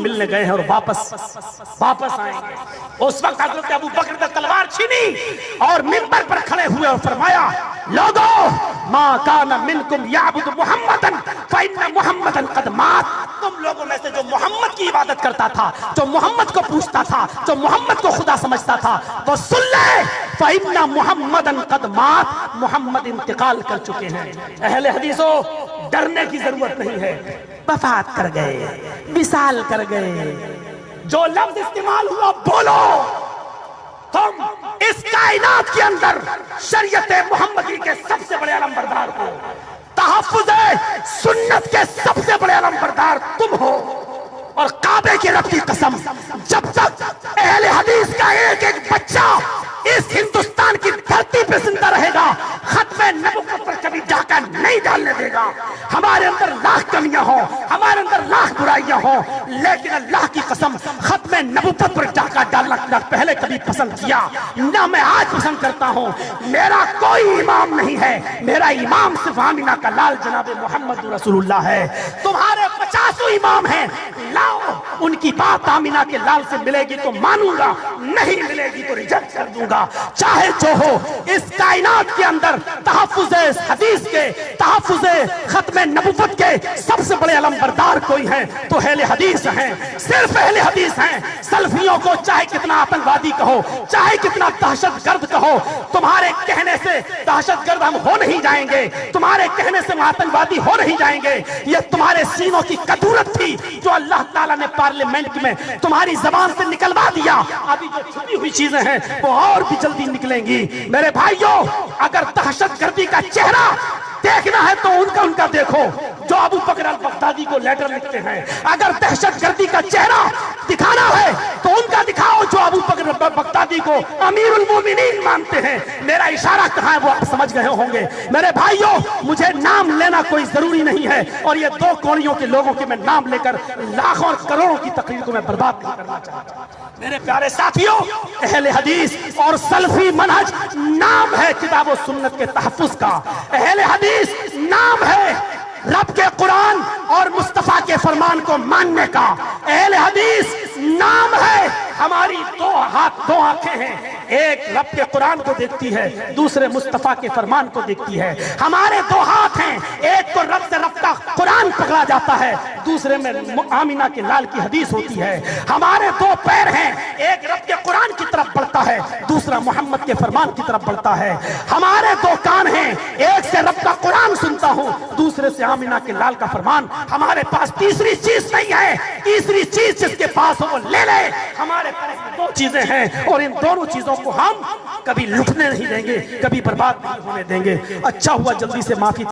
ملنے گئے ہیں اور واپس آئیں گے. اس وقت حضرت ابو بکر نے تلوار چھینی اور منبر پر کھڑے ہوئے اور فرمایا لوگو ما کان منکم یعبد محمدا فإن محمدا قد مات. تم لوگوں میں سے جو محمد کی عبادت کرتا تھا, جو محمد کو پوچھتا تھا, جو محمد کو خدا سمجھتا تھا, وہ سن لے فإن محمدا قد مات, محمد انتقال کر چکے ہیں. اہل حدیثوں ڈرنے کی ضرورت نہیں ہے, وفات کر گئے, وصال کر گئے. جو لفظ استعمال ہوا بولو. تم اس کائنات کے اندر شریعت محمدی کے سب سے بڑے علمبردار ہو, تحفظ سنت کے سب سے بڑے علمبردار تم ہو. اور کعبے کے رب کی قسم, جب تک اہل حدیث کا ایک ایک بچہ اس ہندوستان کی دھرتی پہ زندہ رہے گا, ختم نبوت پر کبھی ڈاکہ نہیں ڈالنے دے گا. ہمارے اندر لاکھ کمیاں ہوں, ہمارے اندر لاکھ برائیاں ہوں, لیکن اللہ کی قسم ختم نبوت پر ڈاکہ ڈالنا نہ پہلے کبھی پسند کیا, نہ میں آج پسند کرتا ہوں. میرا کوئی امام نہیں ہے, میرا امام صرف آمینہ کا لال جناب محمد رسول اللہ ہے. تمہارے 50 امام ہیں, لاؤ ان کی بات آمینہ کے لال سے ملے گی تو مانوں گا, نہیں ملے گی تو ریجیکٹ کر دوں گا. چاہے جو ہو, اس کائنات کے اندر تحفظ حدیث کے, تحفظ ختم نبوت کے سب سے بڑے علمبردار کوئی ہیں تو اہل حدیث ہیں, صرف اہل حدیث ہیں. سلفیوں کو چاہے کتنا آتنکوادی کہو, چاہے کتنا دہشت گرد کہو, تمہارے کہنے سے دہشت گرد ہم ہو نہیں جائیں گے, تمہارے کہنے سے آتنکوادی ہو نہیں جائیں گے. یہ تمہارے سینوں کی کدورت تھی جو اللہ تعالیٰ نے پارلیمنٹ میں تمہاری زبان سے نکلوا دیا. ابھی جو چھپی ہوئی چیزیں ہیں وہ اور بھی جلدی نکلیں گی. میرے بھائیوں, اگر دہشت گردی کا چہرہ دیکھنا ہے تو ان کا دیکھو جو ابو بکر البغدادی کو لیٹر لکھتے ہیں. اگر دہشت گردی کا چہرہ دکھانا ہے تو ان کا دکھاؤ جو ابو بکر البغدادی کو امیر المومنین مانتے ہیں. میرا اشارہ کہاں ہے وہ آپ سمجھ گئے ہوں گے. میرے بھائیوں, مجھے نام لینا کوئی ضروری نہیں ہے, اور یہ 2 کوڑیوں کے لوگوں کے میں نام لے کر لاکھوں اور کروڑوں کی تقریر کو میں برباد نہیں کرنا چاہتا. میرے پیارے ساتھیوں, اہل حدیث اور سلفی منہج نام ہے کتاب و سنت کے تحفظ کا. اہل حدیث نام ہے رب کے قرآن اور مصطفیٰ کے فرمان کو ماننے کا. اہل حدیث نام ہے, ہماری 2 ہاتھ 2 آنکھیں ہیں, ایک رب کے قرآن کو دیکھتی ہے, دوسرے مصطفیٰ کے فرمان کو دیکھتی ہے. ہمارے 2 ہاتھ ہیں, ایک کو رب سے رب کا قرآن پکڑا جاتا ہے, دوسرے میں آمینہ کے لال کی حدیث ہوتی ہے. ہمارے 2 پیر ہیں, ایک رب کے قرآن کی طرف بڑھتا ہے, دوسرا محمد کے فرمان کی طرف بڑھتا ہے. ہمارے 2 کان ہیں, ایک سے رب کا قرآن سنتا ہوں, دوسرے سے آمینہ کے لال کا فرمان. ہمارے پاس تیسری چیز نہیں ہے, تیسری چیز جس کے پاس ہو وہ لے لے. ہمارے پاس 2 چیزیں ہیں اور ان دونوں چیزوں کو ہم کبھی لٹنے نہیں دیں گے, کبھی برباد نہیں ہونے دیں گے. اچھا ہوا جلدی سے معافی